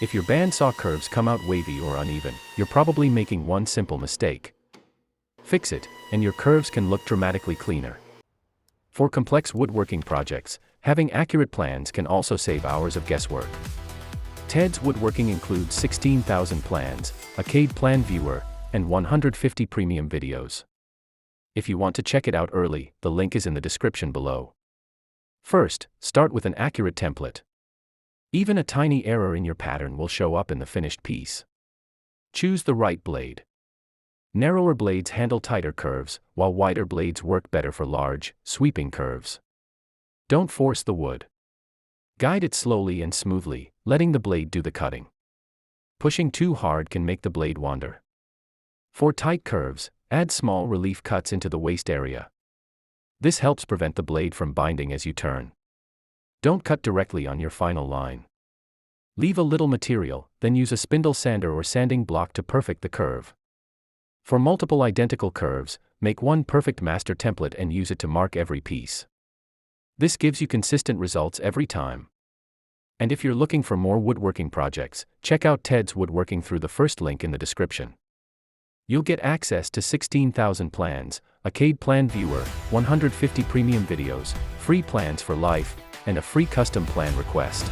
If your bandsaw curves come out wavy or uneven, you're probably making one simple mistake. Fix it, and your curves can look dramatically cleaner. For complex woodworking projects, having accurate plans can also save hours of guesswork. Ted's Woodworking includes 16,000 plans, a CAD plan viewer, and 150 premium videos. If you want to check it out early, the link is in the description below. First, start with an accurate template. Even a tiny error in your pattern will show up in the finished piece. Choose the right blade. Narrower blades handle tighter curves, while wider blades work better for large, sweeping curves. Don't force the wood. Guide it slowly and smoothly, letting the blade do the cutting. Pushing too hard can make the blade wander. For tight curves, add small relief cuts into the waist area. This helps prevent the blade from binding as you turn. Don't cut directly on your final line. Leave a little material, then use a spindle sander or sanding block to perfect the curve. For multiple identical curves, make one perfect master template and use it to mark every piece. This gives you consistent results every time. And if you're looking for more woodworking projects, check out Ted's Woodworking through the first link in the description. You'll get access to 16,000 plans, a CAD plan viewer, 150 premium videos, free plans for life, and a free custom plan request.